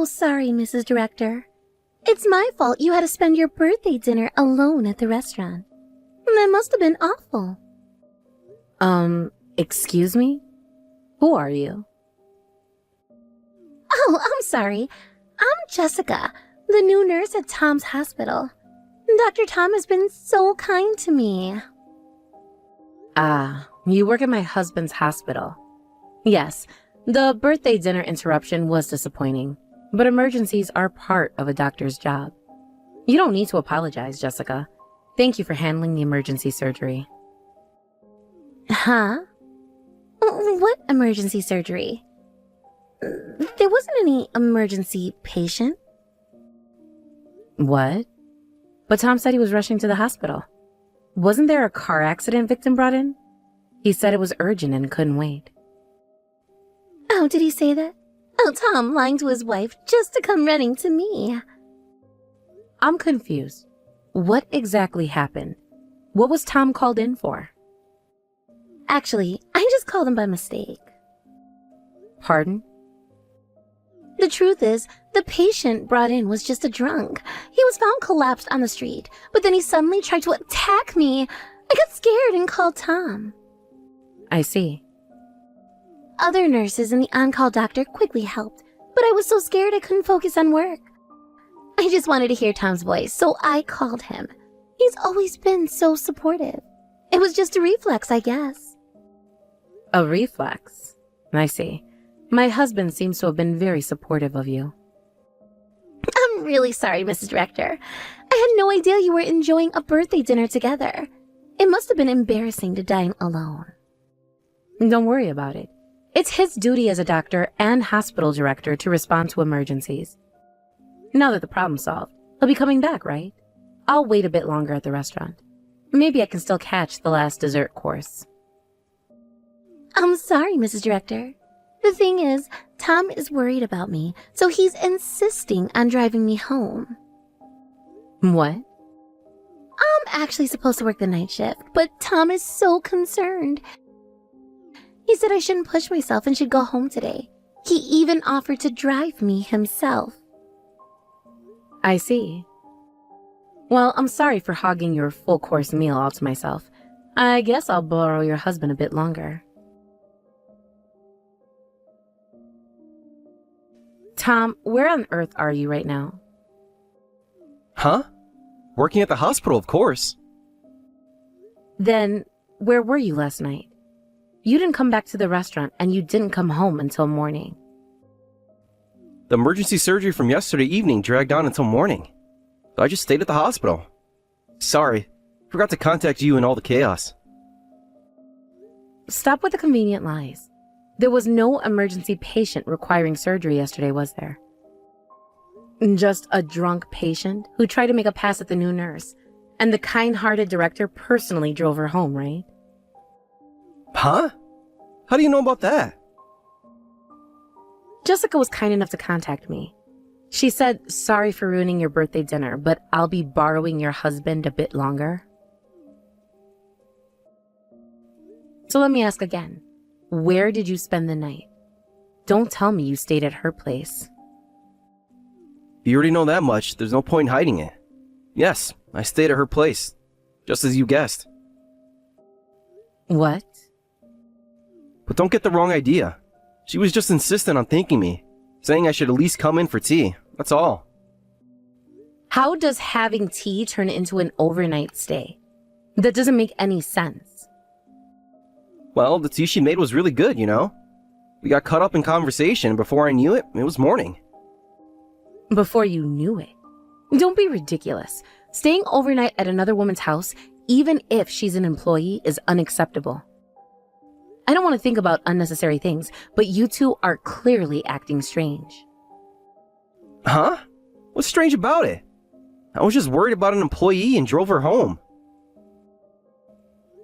so sorry, Mrs. Director. It's my fault you had to spend your birthday dinner alone at the restaurant. That must have been awful. Excuse me? Who are you? Oh, I'm sorry. I'm Jessica, the new nurse at Tom's hospital. Dr. Tom has been so kind to me. Ah, you work at my husband's hospital. Yes, the birthday dinner interruption was disappointing, but emergencies are part of a doctor's job. You don't need to apologize, Jessica. Thank you for handling the emergency surgery. Huh? What emergency surgery? There wasn't any emergency patient. What? But Tom said he was rushing to the hospital. Wasn't there a car accident victim brought in? He said it was urgent and couldn't wait. Oh, did he say that? Oh, Tom lying to his wife just to come running to me. I'm confused. What exactly happened? What was Tom called in for? Actually, I just called him by mistake. Pardon? The truth is, the patient brought in was just a drunk. He was found collapsed on the street, but then he suddenly tried to attack me. I got scared and called Tom. I see. Other nurses and the on-call doctor quickly helped, but I was so scared I couldn't focus on work. I just wanted to hear Tom's voice, so I called him. He's always been so supportive. It was just a reflex, I guess. A reflex? I see. My husband seems to have been very supportive of you. I'm really sorry, Mrs. Director. I had no idea you were enjoying a birthday dinner together. It must have been embarrassing to dine alone. Don't worry about it. It's his duty as a doctor and hospital director to respond to emergencies. Now that the problem's solved, he'll be coming back, right? I'll wait a bit longer at the restaurant. Maybe I can still catch the last dessert course. I'm sorry, Mrs. Director. The thing is, Tom is worried about me, so he's insisting on driving me home. What? I'm actually supposed to work the night shift, but Tom is so concerned. He said I shouldn't push myself and should go home today. He even offered to drive me himself. I see. Well, I'm sorry for hogging your full-course meal all to myself. I guess I'll borrow your husband a bit longer. Tom, where on earth are you right now? Huh? Working at the hospital, of course. Then, where were you last night? You didn't come back to the restaurant, and you didn't come home until morning. The emergency surgery from yesterday evening dragged on until morning. So I just stayed at the hospital. Sorry, forgot to contact you in all the chaos. Stop with the convenient lies. There was no emergency patient requiring surgery yesterday, was there? Just a drunk patient who tried to make a pass at the new nurse, and the kind-hearted director personally drove her home, right? Huh? How do you know about that? Jessica was kind enough to contact me. She said, sorry for ruining your birthday dinner, but I'll be borrowing your husband a bit longer. So let me ask again. Where did you spend the night? Don't tell me you stayed at her place. You already know that much. There's no point in hiding it. Yes, I stayed at her place. Just as you guessed. What? But don't get the wrong idea. She was just insistent on thanking me, saying I should at least come in for tea. That's all. How does having tea turn into an overnight stay? That doesn't make any sense. Well, the tea she made was really good, you know? We got caught up in conversation, and before I knew it, it was morning. Before you knew it? Don't be ridiculous. Staying overnight at another woman's house, even if she's an employee, is unacceptable. I don't want to think about unnecessary things, but you two are clearly acting strange. Huh? What's strange about it? I was just worried about an employee and drove her home.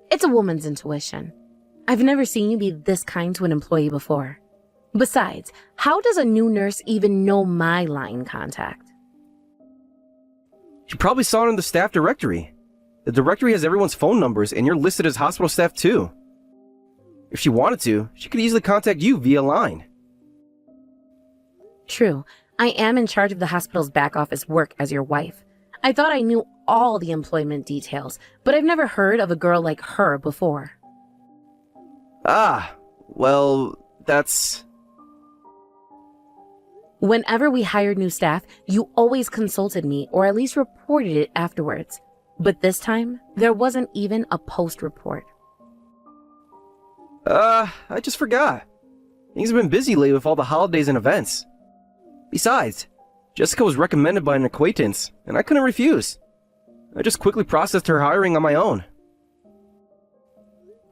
It's a woman's intuition. I've never seen you be this kind to an employee before. Besides, how does a new nurse even know my line contact? She probably saw it in the staff directory. The directory has everyone's phone numbers, and you're listed as hospital staff too. If she wanted to, she could easily contact you via line. True. I am in charge of the hospital's back office work as your wife. I thought I knew all the employment details, but I've never heard of a girl like her before. Ah, well, that's... Whenever we hired new staff, you always consulted me or at least reported it afterwards. But this time, there wasn't even a post report. I just forgot. Things have been busy lately with all the holidays and events. Besides, Jessica was recommended by an acquaintance, and I couldn't refuse. I just quickly processed her hiring on my own.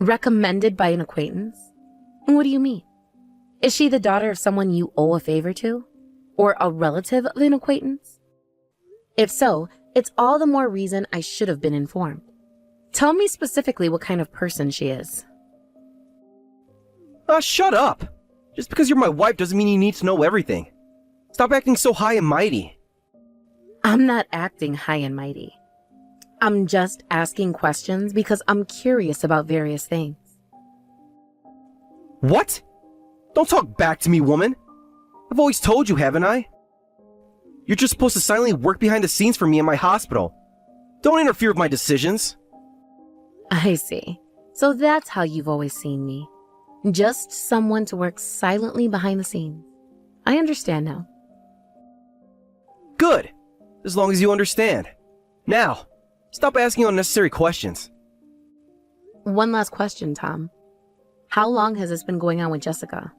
Recommended by an acquaintance? What do you mean? Is she the daughter of someone you owe a favor to? Or a relative of an acquaintance? If so, it's all the more reason I should have been informed. Tell me specifically what kind of person she is. Shut up! Just because you're my wife doesn't mean you need to know everything. Stop acting so high and mighty. I'm not acting high and mighty. I'm just asking questions because I'm curious about various things. What? Don't talk back to me, woman. I've always told you, haven't I? You're just supposed to silently work behind the scenes for me in my hospital. Don't interfere with my decisions. I see. So that's how you've always seen me. Just someone to work silently behind the scenes. I understand now. Good. As long as you understand. Now, stop asking unnecessary questions. One last question, Tom. How long has this been going on with Jessica?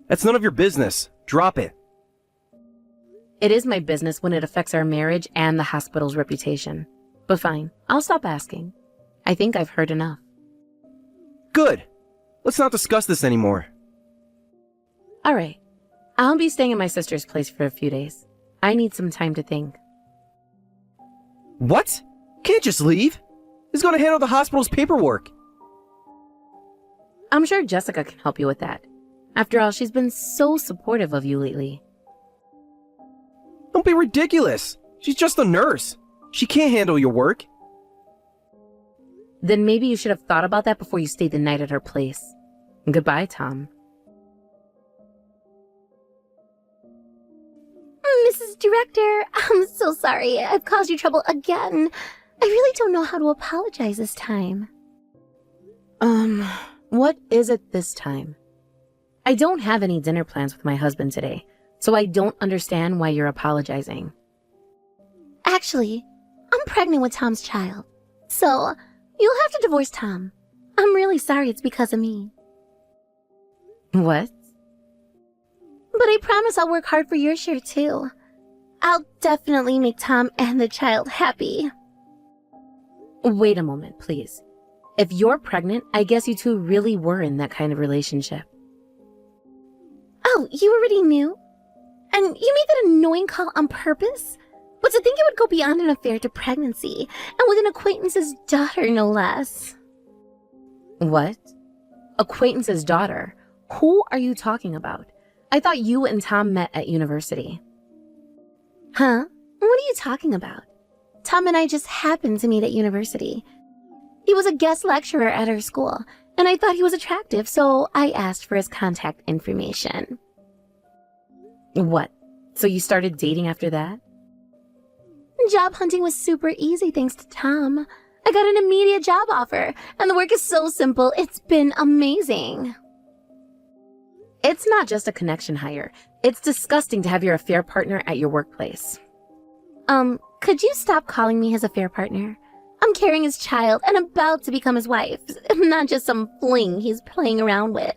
That's none of your business. Drop it. It is my business when it affects our marriage and the hospital's reputation. But fine, I'll stop asking. I think I've heard enough. Good. Let's not discuss this anymore. All right. I'll be staying at my sister's place for a few days. I need some time to think. What? Can't just leave. Who's going to handle the hospital's paperwork? I'm sure Jessica can help you with that. After all, she's been so supportive of you lately. Don't be ridiculous. She's just a nurse. She can't handle your work. Then maybe you should have thought about that before you stayed the night at her place. Goodbye, Tom. Mrs. Director, I'm so sorry. I've caused you trouble again. I really don't know how to apologize this time. What is it this time? I don't have any dinner plans with my husband today, so I don't understand why you're apologizing. Actually, I'm pregnant with Tom's child. So, you'll have to divorce Tom. I'm really sorry it's because of me. What? But I promise I'll work hard for your share too. I'll definitely make Tom and the child happy. Wait a moment, please. If you're pregnant, I guess you two really were in that kind of relationship. Oh, you already knew? And you made that annoying call on purpose? But to think it would go beyond an affair to pregnancy, and with an acquaintance's daughter, no less. What? Acquaintance's daughter? Who are you talking about? I thought you and Tom met at university. Huh? What are you talking about? Tom and I just happened to meet at university. He was a guest lecturer at our school, and I thought he was attractive, so I asked for his contact information. What? So you started dating after that? Job hunting was super easy thanks to Tom. I got an immediate job offer, and the work is so simple, it's been amazing. It's not just a connection hire. It's disgusting to have your affair partner at your workplace. Could you stop calling me his affair partner? I'm carrying his child and about to become his wife, not just some fling he's playing around with.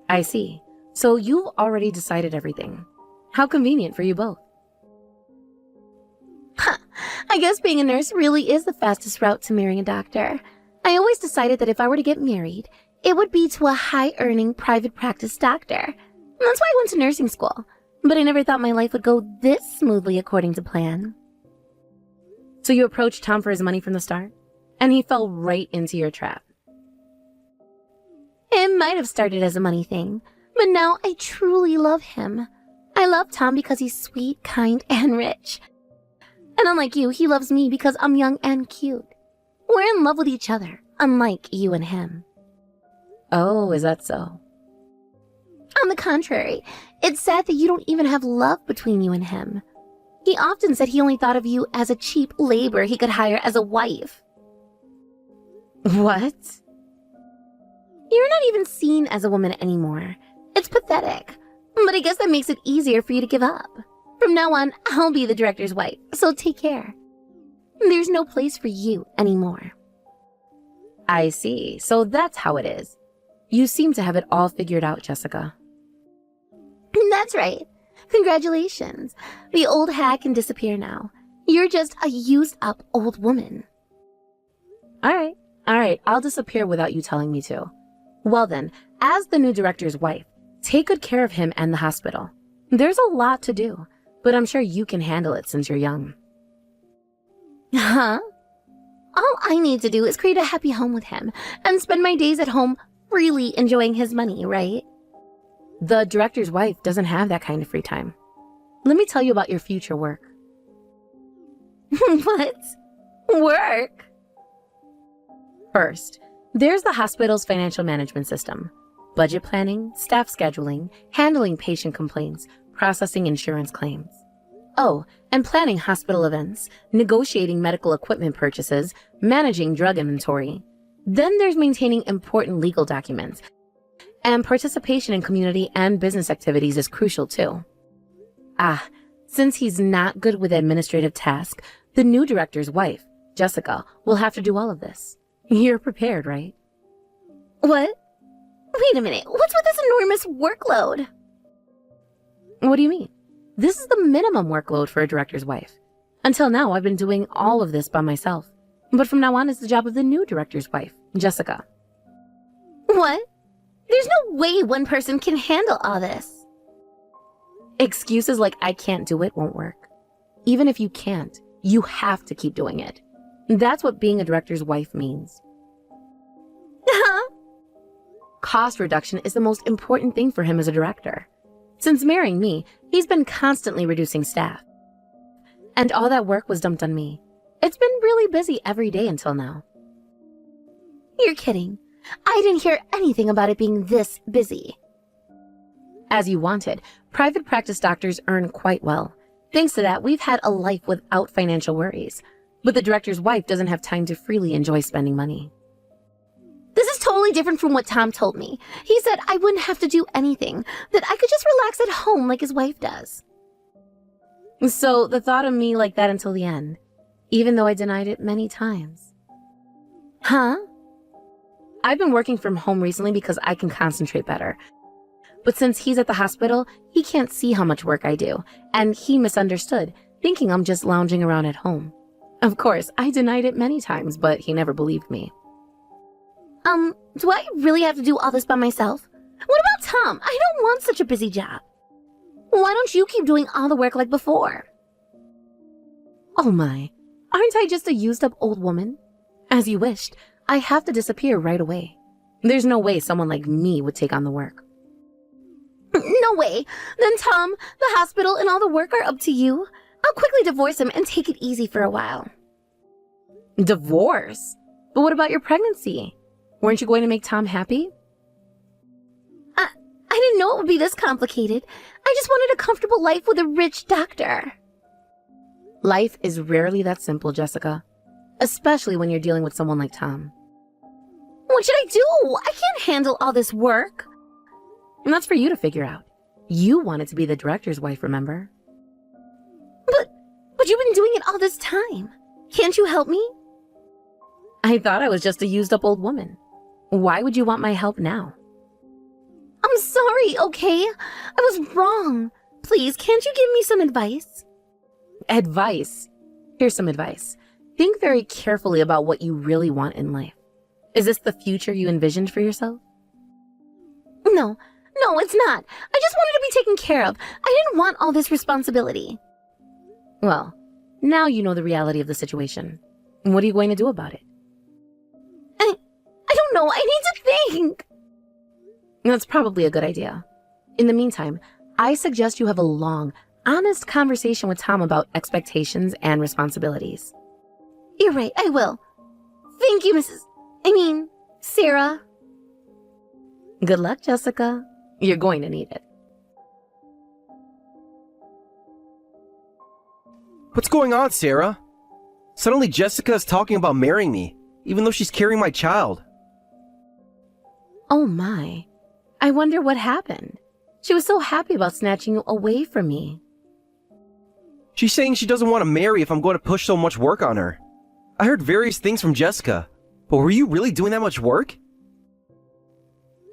I see. So you've already decided everything. How convenient for you both. I guess being a nurse really is the fastest route to marrying a doctor. I always decided that if I were to get married, it would be to a high-earning private practice doctor. That's why I went to nursing school. But I never thought my life would go this smoothly according to plan. So you approached Tom for his money from the start? And he fell right into your trap. It might have started as a money thing, but now I truly love him. I love Tom because he's sweet, kind, and rich. And unlike you, he loves me because I'm young and cute. We're in love with each other, unlike you and him. Oh, is that so? On the contrary, it's sad that you don't even have love between you and him. He often said he only thought of you as a cheap labor he could hire as a wife. What? You're not even seen as a woman anymore. It's pathetic, but I guess that makes it easier for you to give up. From now on, I'll be the director's wife, so take care. There's no place for you anymore. I see. So that's how it is. You seem to have it all figured out, Jessica. That's right. Congratulations. The old hag can disappear now. You're just a used-up old woman. All right. I'll disappear without you telling me to. Well then, as the new director's wife, take good care of him and the hospital. There's a lot to do, but I'm sure you can handle it since you're young. Huh? All I need to do is create a happy home with him and spend my days at home freely enjoying his money, right? The director's wife doesn't have that kind of free time. Let me tell you about your future work. What? Work? First, there's the hospital's financial management system. Budget planning, staff scheduling, handling patient complaints, processing insurance claims. Oh, and planning hospital events, negotiating medical equipment purchases, managing drug inventory. Then there's maintaining important legal documents. And participation in community and business activities is crucial too. Since he's not good with administrative tasks, the new director's wife, Jessica, will have to do all of this. You're prepared, right? What? Wait a minute, what's with this enormous workload? What do you mean? This is the minimum workload for a director's wife. Until now, I've been doing all of this by myself. But from now on, it's the job of the new director's wife, Jessica. What? There's no way one person can handle all this. Excuses like I can't do it won't work. Even if you can't, you have to keep doing it. That's what being a director's wife means. Cost reduction is the most important thing for him as a director. Since marrying me, he's been constantly reducing staff. And all that work was dumped on me. It's been really busy every day until now. You're kidding. I didn't hear anything about it being this busy. As you wanted, private practice doctors earn quite well. Thanks to that, we've had a life without financial worries. But the director's wife doesn't have time to freely enjoy spending money. This is totally different from what Tom told me. He said I wouldn't have to do anything, that I could just relax at home like his wife does. So the thought of me like that until the end, even though I denied it many times. Huh? I've been working from home recently because I can concentrate better. But since he's at the hospital, he can't see how much work I do, and he misunderstood, thinking I'm just lounging around at home. Of course, I denied it many times, but he never believed me. Do I really have to do all this by myself? What about Tom? I don't want such a busy job. Why don't you keep doing all the work like before? Oh my, aren't I just a used-up old woman? As you wished, I have to disappear right away. There's no way someone like me would take on the work. No way. Then Tom, the hospital, and all the work are up to you. I'll quickly divorce him and take it easy for a while. Divorce? But what about your pregnancy? Weren't you going to make Tom happy? I didn't know it would be this complicated. I just wanted a comfortable life with a rich doctor. Life is rarely that simple, Jessica. Especially when you're dealing with someone like Tom. What should I do? I can't handle all this work. And that's for you to figure out. You wanted to be the director's wife, remember? But you've been doing it all this time. Can't you help me? I thought I was just a used-up old woman. Why would you want my help now? I'm sorry, okay? I was wrong. Please, can't you give me some advice? Advice? Here's some advice. Think very carefully about what you really want in life. Is this the future you envisioned for yourself? No, it's not. I just wanted to be taken care of. I didn't want all this responsibility. Well, now you know the reality of the situation. What are you going to do about it? I don't know. I need to think. That's probably a good idea. In the meantime, I suggest you have a long, honest conversation with Tom about expectations and responsibilities. You're right, I will. Thank you, Sarah. Good luck, Jessica. You're going to need it. What's going on, Sarah? Suddenly Jessica is talking about marrying me, even though she's carrying my child. Oh my. I wonder what happened. She was so happy about snatching you away from me. She's saying she doesn't want to marry if I'm going to push so much work on her. I heard various things from Jessica, but were you really doing that much work?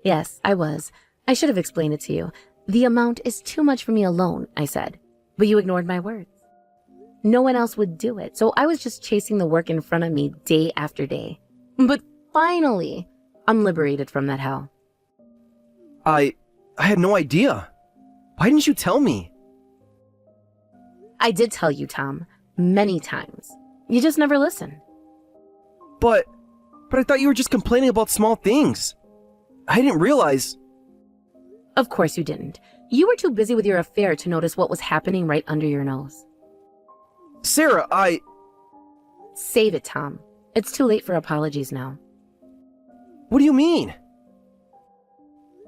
Yes, I was. I should have explained it to you. The amount is too much for me alone, I said. But you ignored my words. No one else would do it, so I was just chasing the work in front of me day after day. But finally, I'm liberated from that hell. I had no idea. Why didn't you tell me? I did tell you, Tom, many times. You just never listened. But I thought you were just complaining about small things. I didn't realize. Of course you didn't. You were too busy with your affair to notice what was happening right under your nose. Sarah, Save it, Tom. It's too late for apologies now. What do you mean?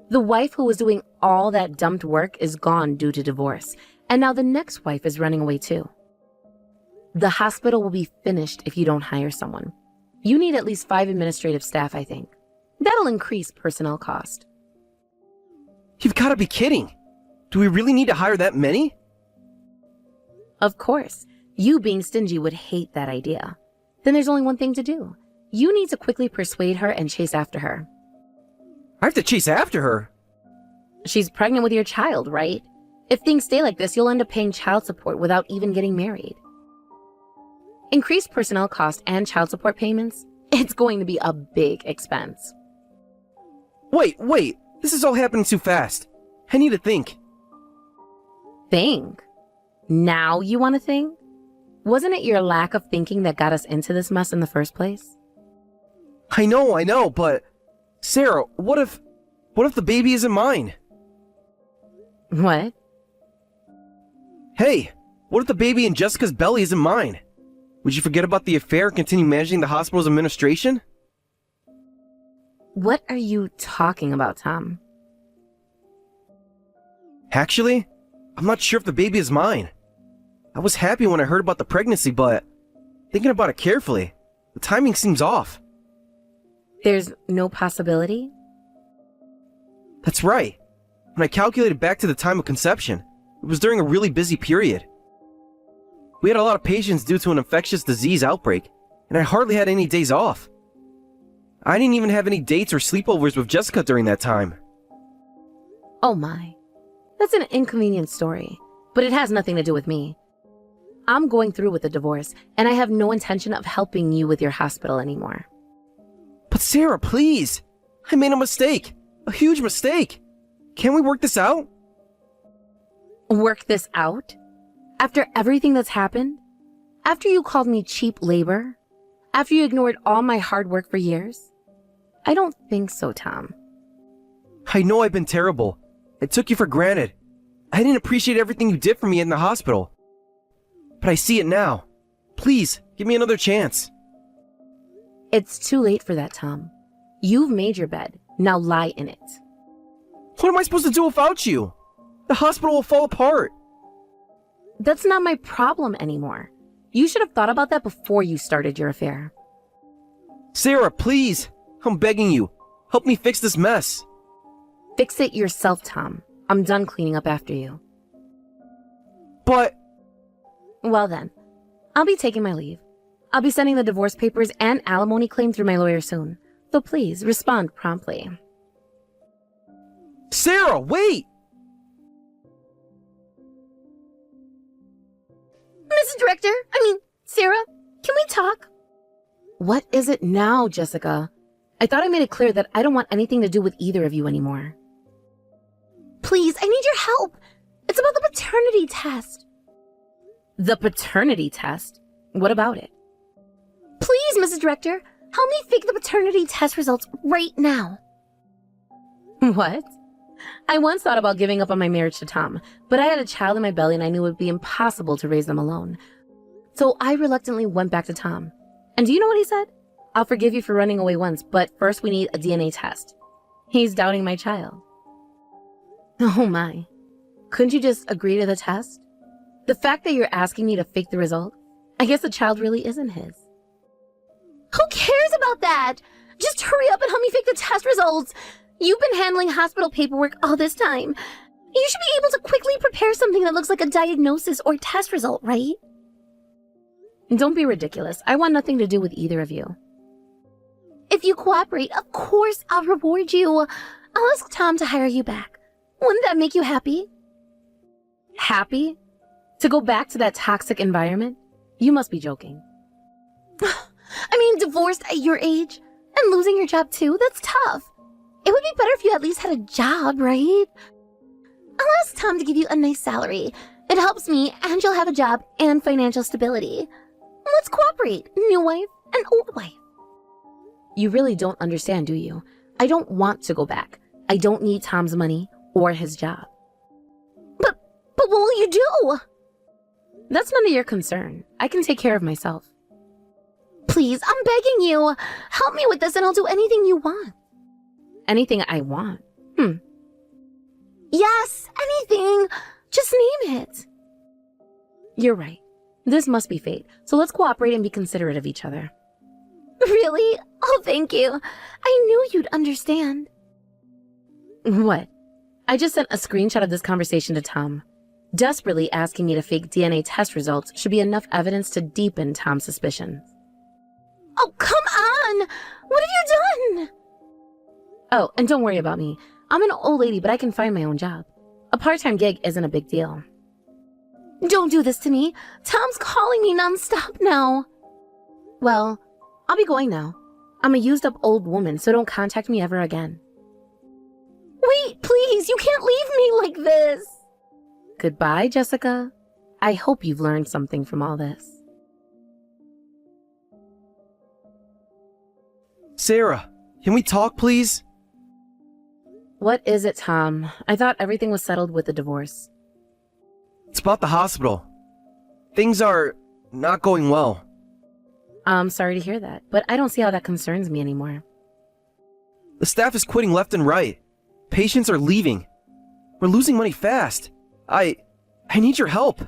The wife who was doing all that dumped work is gone due to divorce, and now the next wife is running away too. The hospital will be finished if you don't hire someone. You need at least 5 administrative staff, I think. That'll increase personnel cost. You've got to be kidding. Do we really need to hire that many? Of course. You being stingy would hate that idea. Then there's only one thing to do. You need to quickly persuade her and chase after her. I have to chase after her. She's pregnant with your child, right? If things stay like this, you'll end up paying child support without even getting married. Increased personnel cost and child support payments, it's going to be a big expense. Wait. This is all happening too fast. I need to think. Think? Now you want to think? Wasn't it your lack of thinking that got us into this mess in the first place? I know, but... Sarah, what if the baby isn't mine? What? Hey, what if the baby in Jessica's belly isn't mine? Would you forget about the affair and continue managing the hospital's administration? What are you talking about, Tom? Actually, I'm not sure if the baby is mine. I was happy when I heard about the pregnancy, but thinking about it carefully, the timing seems off. There's no possibility? That's right. When I calculated back to the time of conception, it was during a really busy period. We had a lot of patients due to an infectious disease outbreak, and I hardly had any days off. I didn't even have any dates or sleepovers with Jessica during that time. Oh my. That's an inconvenient story, but it has nothing to do with me. I'm going through with the divorce, and I have no intention of helping you with your hospital anymore. But Sarah, please! I made a mistake! A huge mistake! Can't we work this out? Work this out? After everything that's happened? After you called me cheap labor? After you ignored all my hard work for years? I don't think so, Tom. I know I've been terrible. I took you for granted. I didn't appreciate everything you did for me in the hospital. But I see it now. Please, give me another chance. It's too late for that, Tom. You've made your bed. Now lie in it. What am I supposed to do without you? The hospital will fall apart. That's not my problem anymore. You should have thought about that before you started your affair. Sarah, please. I'm begging you. Help me fix this mess. Fix it yourself, Tom. I'm done cleaning up after you. But... Well then, I'll be taking my leave. I'll be sending the divorce papers and alimony claim through my lawyer soon. So please, respond promptly. Sarah, wait! Mrs. Director, Sarah, can we talk? What is it now, Jessica? I thought I made it clear that I don't want anything to do with either of you anymore. Please, I need your help. It's about the paternity test. The paternity test? What about it? Please, Mrs. Director, help me fake the paternity test results right now. What? I once thought about giving up on my marriage to Tom, but I had a child in my belly and I knew it would be impossible to raise them alone. So I reluctantly went back to Tom. And do you know what he said? I'll forgive you for running away once, but first we need a DNA test. He's doubting my child. Oh my. Couldn't you just agree to the test? The fact that you're asking me to fake the result, I guess the child really isn't his. Who cares about that? Just hurry up and help me fake the test results. You've been handling hospital paperwork all this time. You should be able to quickly prepare something that looks like a diagnosis or test result, right? Don't be ridiculous. I want nothing to do with either of you. If you cooperate, of course I'll reward you. I'll ask Tom to hire you back. Wouldn't that make you happy? Happy? To go back to that toxic environment? You must be joking. I mean, divorced at your age and losing your job too, that's tough. It would be better if you at least had a job, right? I'll ask Tom to give you a nice salary. It helps me, and you'll have a job and financial stability. Let's cooperate, new wife and old wife. You really don't understand, do you? I don't want to go back. I don't need Tom's money or his job. But what will you do? That's none of your concern. I can take care of myself. Please, I'm begging you. Help me with this and I'll do anything you want. Anything I want? Yes, anything. Just name it. You're right. This must be fate. So let's cooperate and be considerate of each other. Really? Oh, thank you. I knew you'd understand. What? I just sent a screenshot of this conversation to Tom. Desperately asking me to fake DNA test results should be enough evidence to deepen Tom's suspicions. Oh, come on! What have you done? Oh, and don't worry about me. I'm an old lady, but I can find my own job. A part-time gig isn't a big deal. Don't do this to me. Tom's calling me nonstop now. Well, I'll be going now. I'm a used-up old woman, so don't contact me ever again. Wait, please, you can't leave me like this. Goodbye, Jessica. I hope you've learned something from all this. Sarah, can we talk, please? What is it, Tom? I thought everything was settled with the divorce. It's about the hospital. Things are not going well. I'm sorry to hear that, but I don't see how that concerns me anymore. The staff is quitting left and right. Patients are leaving. We're losing money fast. I need your help.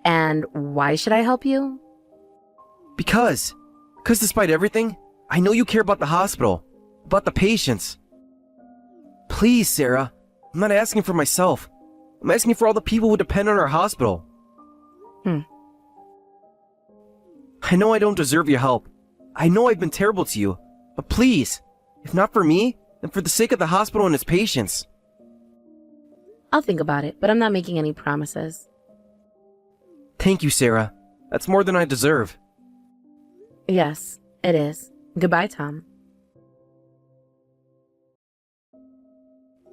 And why should I help you? Because despite everything, I know you care about the hospital, about the patients. Please, Sarah, I'm not asking for myself. I'm asking for all the people who depend on our hospital. I know I don't deserve your help. I know I've been terrible to you. But please, if not for me, then for the sake of the hospital and its patients. I'll think about it, but I'm not making any promises. Thank you, Sarah. That's more than I deserve. Yes, it is. Goodbye, Tom.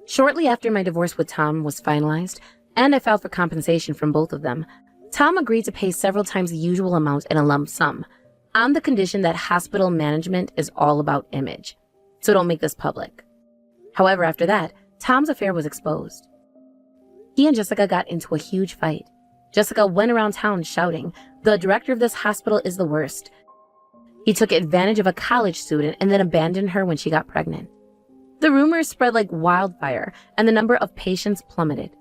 Shortly after my divorce with Tom was finalized, and I filed for compensation from both of them, Tom agreed to pay several times the usual amount in a lump sum, on the condition that hospital management is all about image, so don't make this public. However, after that, Tom's affair was exposed. He and Jessica got into a huge fight. Jessica went around town shouting, "The director of this hospital is the worst." He took advantage of a college student and then abandoned her when she got pregnant. The rumors spread like wildfire, and the number of patients plummeted.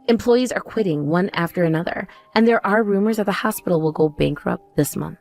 Employees are quitting one after another, and there are rumors that the hospital will go bankrupt this month.